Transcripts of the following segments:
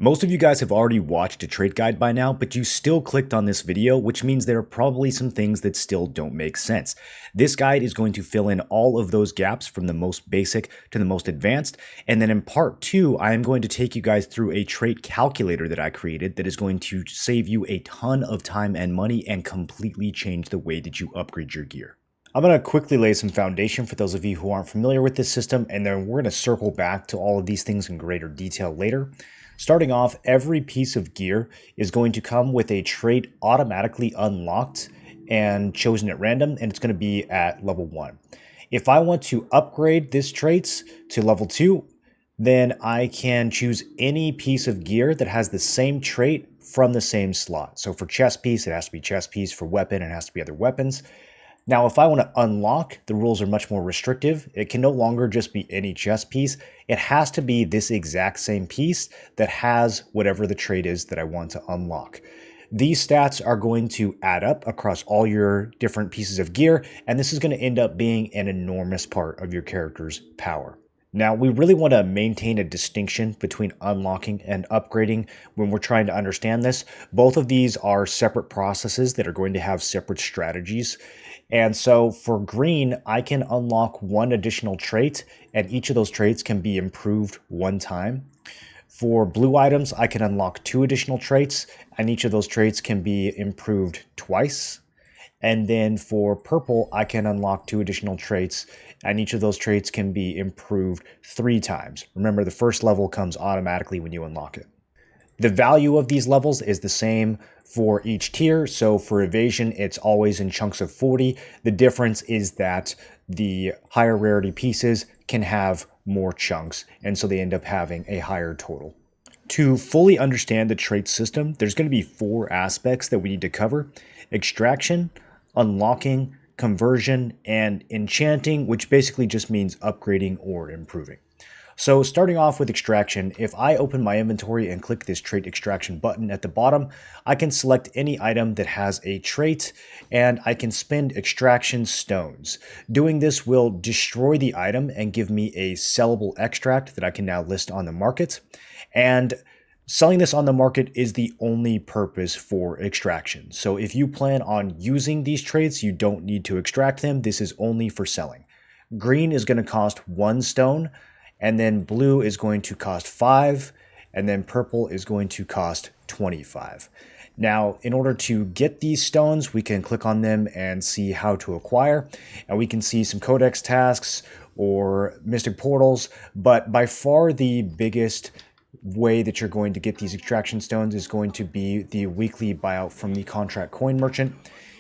Most of you guys have already watched a trait guide by now, but you still clicked on this video, which means there are probably some things that still don't make sense. This guide is going to fill in all of those gaps from the most basic to the most advanced, and then in part 2, I am going to take you guys through a trait calculator that I created that is going to save you a ton of time and money and completely change the way that you upgrade your gear. I'm going to quickly lay some foundation for those of you who aren't familiar with this system, and then we're going to circle back to all of these things in greater detail later. Starting off, every piece of gear is going to come with a trait automatically unlocked and chosen at random, and it's going to be at level 1. If I want to upgrade this traits to level 2, then I can choose any piece of gear that has the same trait from the same slot. So for chest piece, it has to be chest piece. For weapon, it has to be other weapons. Now, if I want to unlock, the rules are much more restrictive. It can no longer just be any chest piece. It has to be this exact same piece that has whatever the trait is that I want to unlock. These stats are going to add up across all your different pieces of gear, and this is going to end up being an enormous part of your character's power. Now, we really want to maintain a distinction between unlocking and upgrading when we're trying to understand this. Both of these are separate processes that are going to have separate strategies. And so for green, I can unlock one additional trait, and each of those traits can be improved one time. For blue items, I can unlock 2 additional traits, and each of those traits can be improved twice. And then for purple, I can unlock 2 additional traits, and each of those traits can be improved 3 times. Remember, the first level comes automatically when you unlock it. The value of these levels is the same for each tier. So for evasion, it's always in chunks of 40. The difference is that the higher rarity pieces can have more chunks, and so they end up having a higher total. To fully understand the trait system, there's going to be 4 aspects that we need to cover: extraction, unlocking, conversion, and enchanting, which basically just means upgrading or improving. So starting off with extraction, if I open my inventory and click this trait extraction button at the bottom, I can select any item that has a trait, and I can spend extraction stones. Doing this will destroy the item and give me a sellable extract that I can now list on the market. And selling this on the market is the only purpose for extraction. So if you plan on using these traits, you don't need to extract them. This is only for selling. Green is going to cost 1 stone, and then blue is going to cost 5, and then purple is going to cost 25. Now, in order to get these stones, we can click on them and see how to acquire, and we can see some codex tasks or mystic portals, but by far the biggest way that you're going to get these extraction stones is going to be the weekly buyout from the contract coin merchant.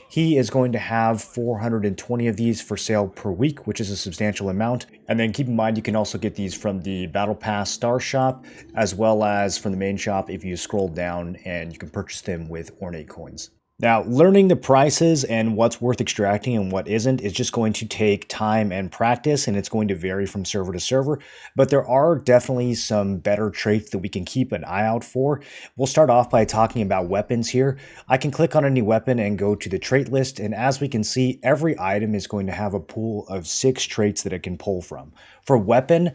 He is going to have 420 of these for sale per week, which is a substantial amount. And then keep in mind, you can also get these from the Battle Pass Star Shop, as well as from the main shop if you scroll down, and you can purchase them with ornate coins. Now, learning the prices and what's worth extracting and what isn't is just going to take time and practice, and it's going to vary from server to server, but there are definitely some better traits that we can keep an eye out for. We'll start off by talking about weapons here. I can click on any weapon and go to the trait list, and as we can see, every item is going to have a pool of 6 traits that it can pull from. For weapon,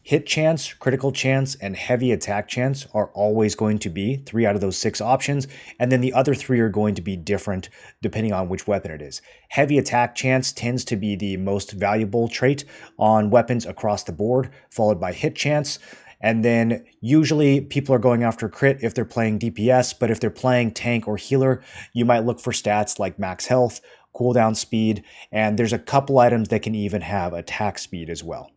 hit chance, critical chance, and heavy attack chance are always going to be 3 out of those 6 options, and then the other 3 are going to be different depending on which weapon it is. Heavy attack chance tends to be the most valuable trait on weapons across the board, followed by hit chance. And then usually people are going after crit if they're playing DPS, but if they're playing tank or healer, you might look for stats like max health, cooldown speed, and there's a couple items that can even have attack speed as well.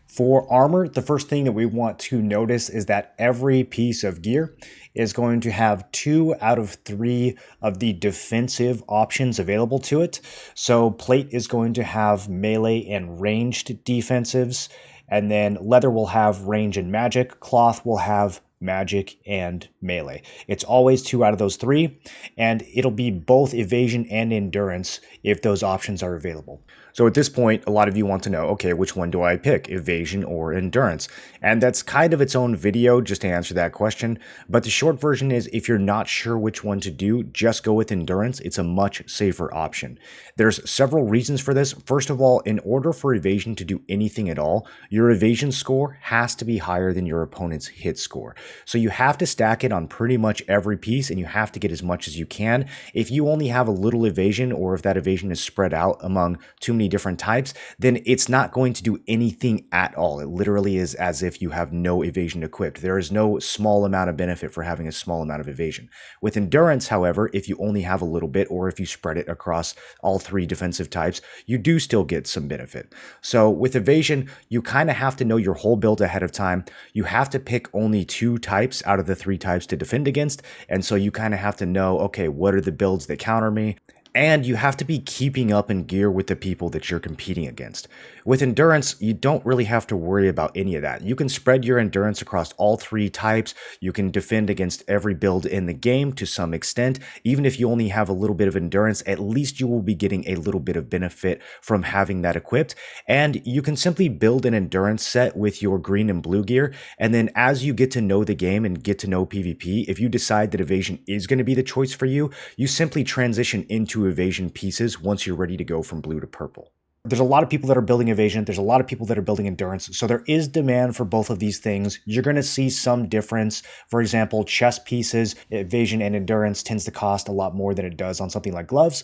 For armor, the first thing that we want to notice is that every piece of gear is going to have 2 out of 3 of the defensive options available to it. So plate is going to have melee and ranged defensives, and then leather will have range and magic, cloth will have magic and melee. It's always 2 out of those 3, and it'll be both evasion and endurance if those options are available. So at this point, a lot of you want to know, okay, which one do I pick, evasion or endurance? And that's kind of its own video just to answer that question. But the short version is, if you're not sure which one to do, just go with endurance. It's a much safer option. There's several reasons for this. First of all, in order for evasion to do anything at all, your evasion score has to be higher than your opponent's hit score. So you have to stack it on pretty much every piece, and you have to get as much as you can. If you only have a little evasion, or if that evasion is spread out among too many different types, then it's not going to do anything at all. It literally is as if you have no evasion equipped. There is no small amount of benefit for having a small amount of evasion. With endurance, however, if you only have a little bit, or if you spread it across all three defensive types, you do still get some benefit. So with evasion, you kind of have to know your whole build ahead of time. You have to pick only 2 types out of the 3 types to defend against, and so you kind of have to know, okay, what are the builds that counter me? And you have to be keeping up in gear with the people that you're competing against. With endurance, you don't really have to worry about any of that. You can spread your endurance across all 3 types. You can defend against every build in the game to some extent. Even if you only have a little bit of endurance, at least you will be getting a little bit of benefit from having that equipped. And you can simply build an endurance set with your green and blue gear. And then as you get to know the game and get to know PvP, if you decide that evasion is going to be the choice for you, you simply transition into evasion pieces once you're ready to go from blue to purple. There's a lot of people that are building evasion. There's a lot of people that are building endurance. So there is demand for both of these things. You're going to see some difference. For example, chest pieces, evasion and endurance tends to cost a lot more than it does on something like gloves.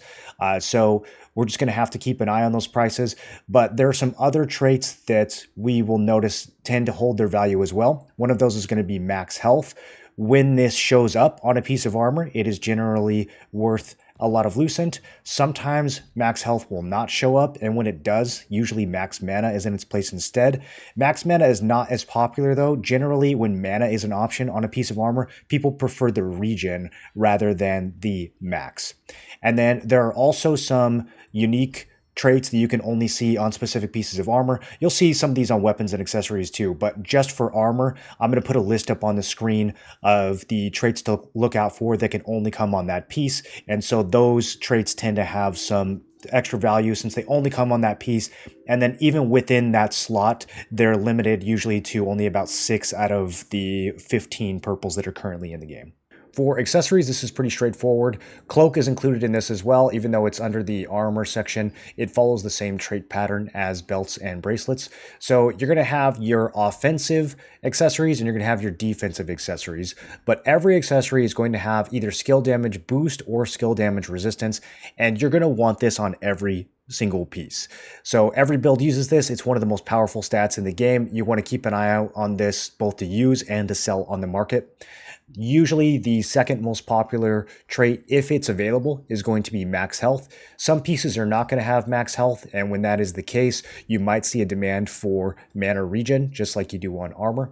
So we're just going to have to keep an eye on those prices. But there are some other traits that we will notice tend to hold their value as well. One of those is going to be max health. When this shows up on a piece of armor, it is generally worth a lot of lucent. Sometimes max health will not show up, and when it does, usually max mana is in its place instead. Max mana is not as popular though. Generally, when mana is an option on a piece of armor, people prefer the regen rather than the max. And then there are also some unique traits that you can only see on specific pieces of armor. You'll see some of these on weapons and accessories too, but just for armor, I'm going to put a list up on the screen of the traits to look out for that can only come on that piece. And so those traits tend to have some extra value since they only come on that piece. And then even within that slot, they're limited usually to only about 6 out of the 15 purples that are currently in the game. For accessories, this is pretty straightforward. Cloak is included in this as well, even though it's under the armor section. It follows the same trait pattern as belts and bracelets. So you're going to have your offensive accessories and you're going to have your defensive accessories. But every accessory is going to have either skill damage boost or skill damage resistance. And you're going to want this on every single piece. So every build uses this. It's one of the most powerful stats in the game. You want to keep an eye out on this both to use and to sell on the market. Usually the second most popular trait, if it's available, is going to be max health. Some pieces are not going to have max health, and when that is the case, you might see a demand for mana regen, just like you do on armor.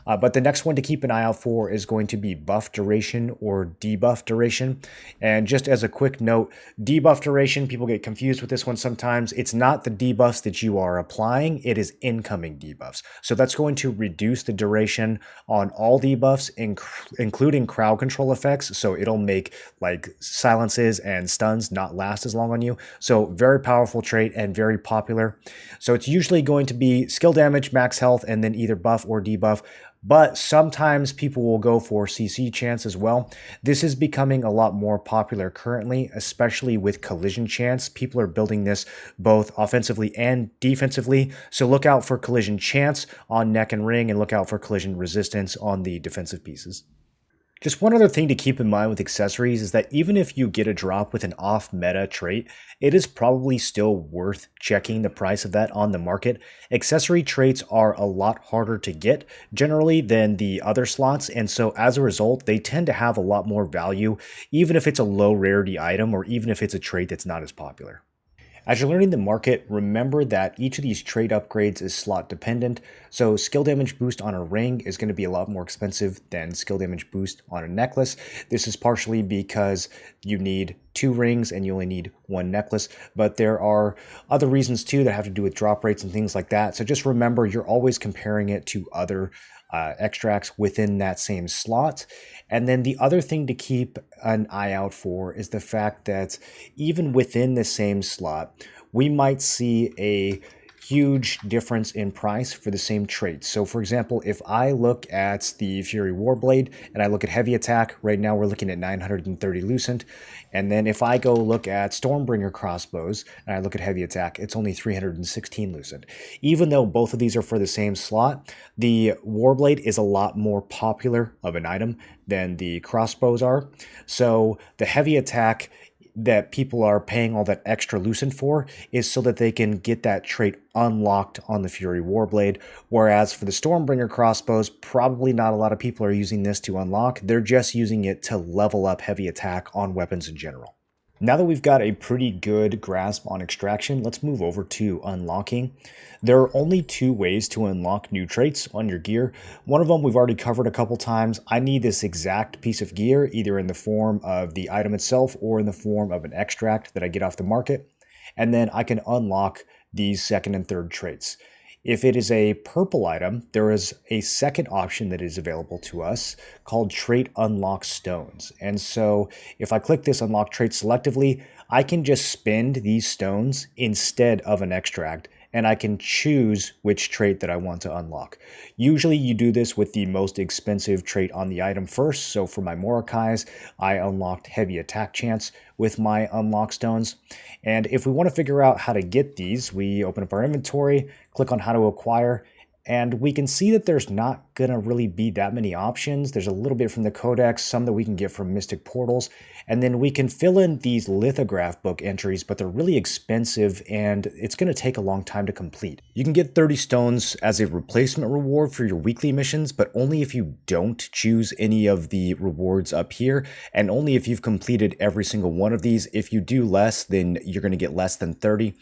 But the next one to keep an eye out for is going to be buff duration or debuff duration. And just as a quick note, debuff duration, people get confused with this one sometimes. It's not the debuffs that you are applying, it is incoming debuffs. So that's going to reduce the duration on all debuffs, including crowd control effects, so it'll make like silences and stuns not last as long on you. So very powerful trait and very popular. So it's usually going to be skill damage, max health, and then either buff or debuff. But sometimes people will go for CC chance as well. This is becoming a lot more popular currently, especially with collision chance. People are building this both offensively and defensively. So look out for collision chance on neck and ring, and look out for collision resistance on the defensive pieces. Just one other thing to keep in mind with accessories is that even if you get a drop with an off-meta trait, it is probably still worth checking the price of that on the market. Accessory traits are a lot harder to get generally than the other slots, and so as a result, they tend to have a lot more value, even if it's a low rarity item or even if it's a trait that's not as popular. As you're learning the market, remember that each of these trait upgrades is slot dependent. So skill damage boost on a ring is going to be a lot more expensive than skill damage boost on a necklace. This is partially because you need 2 rings and you only need 1 necklace, but there are other reasons too that have to do with drop rates and things like that. So just remember, you're always comparing it to other extracts within that same slot. And then the other thing to keep an eye out for is the fact that even within the same slot, we might see a huge difference in price for the same trait. So for example, if I look at the Fury Warblade and I look at heavy attack, right now we're looking at 930 Lucent. And then if I go look at Stormbringer crossbows and I look at heavy attack, it's only 316 Lucent. Even though both of these are for the same slot, the Warblade is a lot more popular of an item than the crossbows are. So the heavy attack that people are paying all that extra Lucent for is so that they can get that trait unlocked on the Fury Warblade, whereas for the Stormbringer crossbows, probably not a lot of people are using this to unlock. They're just using it to level up heavy attack on weapons in general. Now that we've got a pretty good grasp on extraction, let's move over to unlocking. There are only two ways to unlock new traits on your gear. One of them we've already covered a couple times. I need this exact piece of gear, either in the form of the item itself or in the form of an extract that I get off the market. And then I can unlock these second and third traits. If it is a purple item, there is a second option that is available to us called Trait Unlockstones. And so if I click this Unlock Trait selectively, I can just spend these stones instead of an extract, and I can choose which trait that I want to unlock. Usually you do this with the most expensive trait on the item first. So for my Morokais, I unlocked Heavy Attack Chance with my Unlockstones. And if we want to figure out how to get these, we open up our inventory, click on How to Acquire, and we can see that there's not going to really be that many options. There's a little bit from the Codex, some that we can get from Mystic Portals, and then we can fill in these lithograph book entries, but they're really expensive and it's going to take a long time to complete. You can get 30 stones as a replacement reward for your weekly missions, but only if you don't choose any of the rewards up here, and only if you've completed every single one of these. If you do less, then you're going to get less than 30.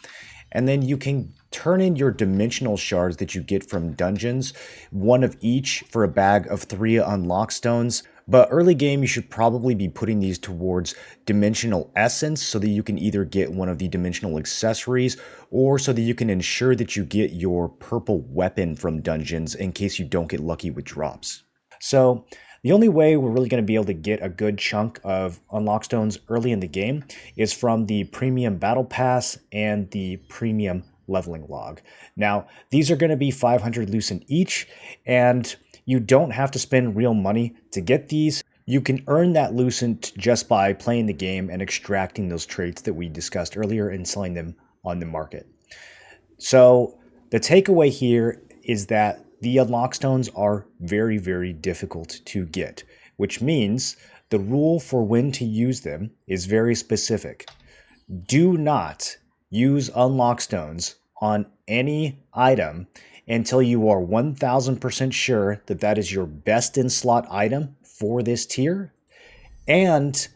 And then you can turn in your dimensional shards that you get from dungeons, one of each for a bag of 3 Unlockstones. But early game, you should probably be putting these towards dimensional essence so that you can either get one of the dimensional accessories or so that you can ensure that you get your purple weapon from dungeons in case you don't get lucky with drops. So the only way we're really going to be able to get a good chunk of Unlockstones early in the game is from the Premium Battle Pass and the Premium Leveling Log. Now, these are going to be 500 Lucent each, and you don't have to spend real money to get these. You can earn that Lucent just by playing the game and extracting those traits that we discussed earlier and selling them on the market. So the takeaway here is that the Unlockstones are very, very difficult to get, which means the rule for when to use them is very specific. Do not use Unlockstones on any item until you are 1000% sure that that is your best in slot item for this tier, and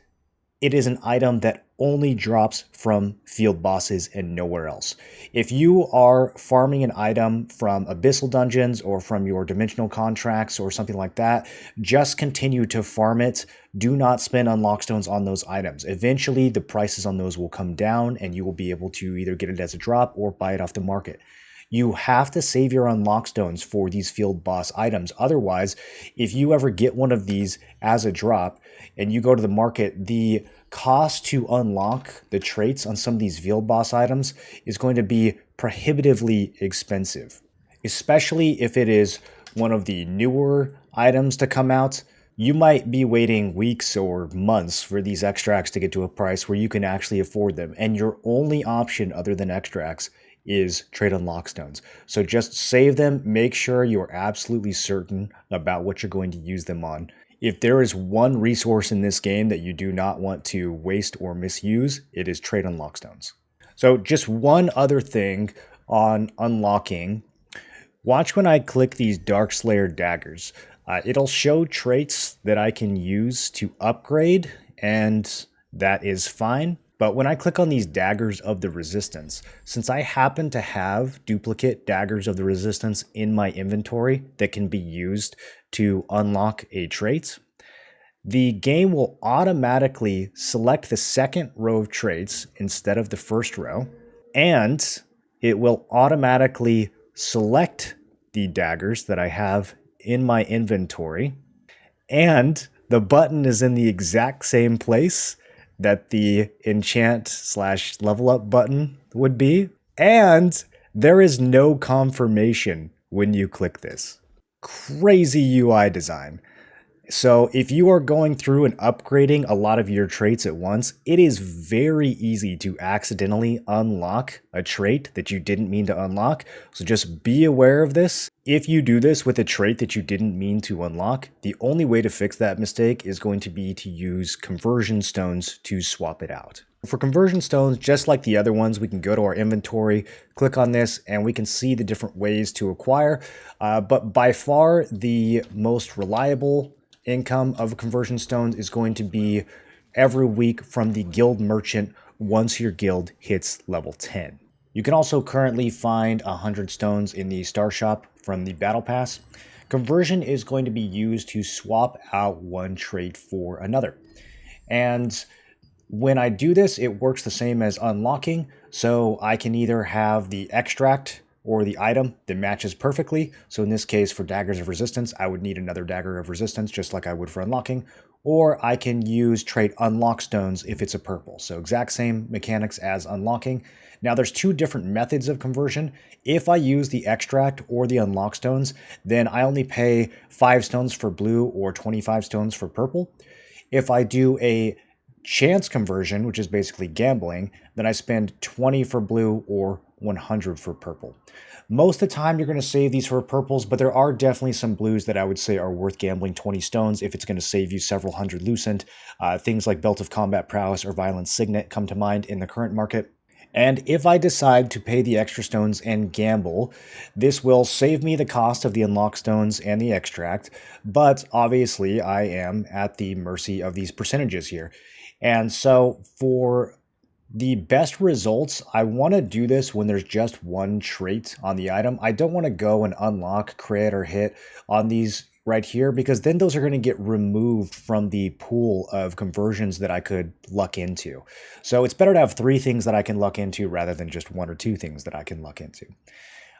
it is an item that only drops from field bosses and nowhere else. If you are farming an item from Abyssal Dungeons or from your dimensional contracts or something like that, just continue to farm it. Do not spend Unlockstones on those items. Eventually, the prices on those will come down and you will be able to either get it as a drop or buy it off the market. You have to save your Unlockstones for these field boss items. Otherwise, if you ever get one of these as a drop and you go to the market, the cost to unlock the traits on some of these field boss items is going to be prohibitively expensive, especially if it is one of the newer items to come out. You might be waiting weeks or months for these extracts to get to a price where you can actually afford them, and your only option other than extracts is trade Unlockstones. So just save them, make sure you're absolutely certain about what you're going to use them on. If there is one resource in this game that you do not want to waste or misuse, it is trade Unlockstones. So just one other thing on unlocking. Watch when I click these Darkslayer daggers. It'll show traits that I can use to upgrade, and that is fine. But when I click on these Daggers of the Resistance, since I happen to have duplicate Daggers of the Resistance in my inventory that can be used to unlock a trait, the game will automatically select the second row of traits instead of the first row, and it will automatically select the daggers that I have in my inventory, and the button is in the exact same place that the enchant/level up button would be, and There is no confirmation when you click this. Crazy UI design. So if you are going through and upgrading a lot of your traits at once, it is very easy to accidentally unlock a trait that you didn't mean to unlock. So just be aware of this. If you do this with a trait that you didn't mean to unlock, the only way to fix that mistake is going to be to use conversion stones to swap it out. For conversion stones, just like the other ones, we can go to our inventory, click on this, and we can see the different ways to acquire. But by far, the most reliable income of conversion stones is going to be every week from the guild merchant once your guild hits level 10. You can also currently find 100 stones in the star shop from the battle pass. Conversion is going to be used to swap out one trait for another. And when I do this, it works the same as unlocking. So I can either have the extract or the item that matches perfectly. So in this case, for daggers of resistance, I would need another dagger of resistance, just like I would for unlocking. Or I can use trait Unlockstones if it's a purple. So exact same mechanics as unlocking. Now there's two different methods of conversion. If I use the extract or the Unlockstones, then I only pay 5 stones for blue or 25 stones for purple. If I do a chance conversion, which is basically gambling, then I spend 20 for blue or 100 for purple. Most of the time you're going to save these for purples, but there are definitely some blues that I would say are worth gambling 20 stones if it's going to save you several hundred lucent. Things like Belt of Combat Prowess or Violent Signet come to mind in the current market. And if I decide to pay the extra stones and gamble, this will save me the cost of the unlock stones and the extract, but obviously I am at the mercy of these percentages here. And so for the best results, I want to do this when there's just one trait on the item. I don't want to go and unlock, crit, or hit on these right here, because then those are going to get removed from the pool of conversions that I could luck into. So it's better to have 3 things that I can luck into rather than just 1 or 2 things that I can luck into.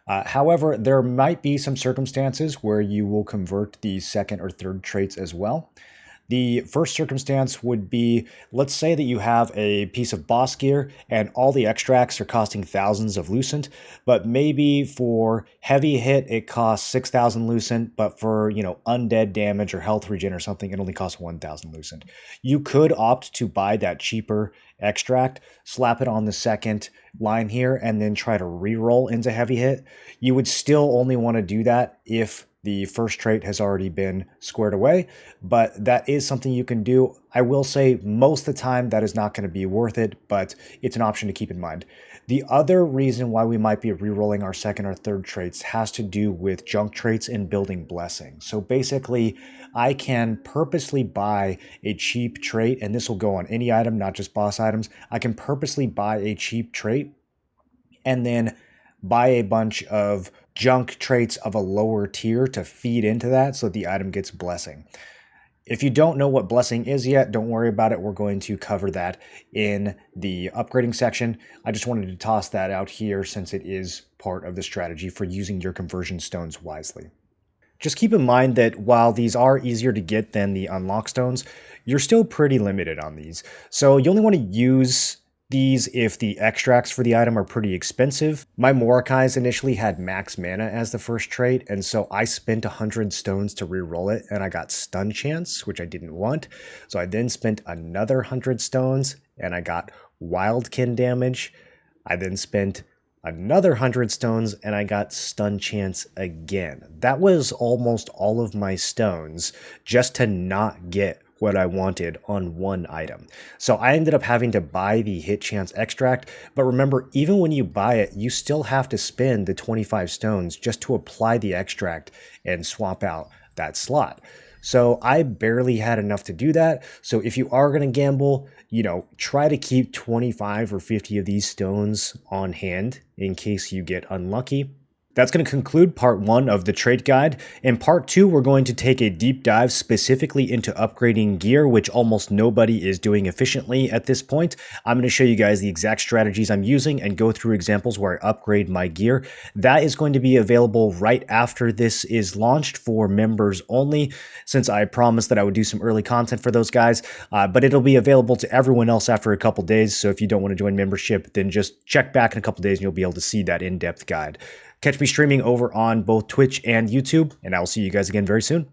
However, there might be some circumstances where you will convert the second or third traits as well. The first circumstance would be, let's say that you have a piece of boss gear and all the extracts are costing thousands of lucent, but maybe for heavy hit it costs 6,000 lucent, but for, undead damage or health regen or something, it only costs 1,000 lucent. You could opt to buy that cheaper extract, slap it on the second line here, and then try to reroll into heavy hit. You would still only want to do that if the first trait has already been squared away, but that is something you can do. I will say most of the time that is not going to be worth it, but it's an option to keep in mind. The other reason why we might be rerolling our second or third traits has to do with junk traits and building blessings. So basically, I can purposely buy a cheap trait, and this will go on any item, not just boss items. I can purposely buy a cheap trait and then buy a bunch of junk traits of a lower tier to feed into that so the item gets blessing. If you don't know what blessing is yet, don't worry about it. We're going to cover that in the upgrading section. I just wanted to toss that out here since it is part of the strategy for using your conversion stones wisely. Just keep in mind that while these are easier to get than the unlock stones, you're still pretty limited on these. So you only want to use these if the extracts for the item are pretty expensive. My Morokais initially had max mana as the first trait, and so I spent 100 stones to reroll it, and I got stun chance, which I didn't want. So I then spent another 100 stones, and I got wildkin damage. I then spent another 100 stones, and I got stun chance again. That was almost all of my stones just to not get what I wanted on one item. So I ended up having to buy the hit chance extract, but remember, even when you buy it, you still have to spend the 25 stones just to apply the extract and swap out that slot. So I barely had enough to do that. So if you are going to gamble, try to keep 25 or 50 of these stones on hand in case you get unlucky. That's going to conclude part 1 of the trait guide. In part 2, we're going to take a deep dive specifically into upgrading gear, which almost nobody is doing efficiently at this point. I'm going to show you guys the exact strategies I'm using and go through examples where I upgrade my gear. That is going to be available right after this is launched for members only, since I promised that I would do some early content for those guys, but it'll be available to everyone else after a couple days. So if you don't want to join membership, then just check back in a couple days and you'll be able to see that in-depth guide. Catch me streaming over on both Twitch and YouTube, and I'll see you guys again very soon.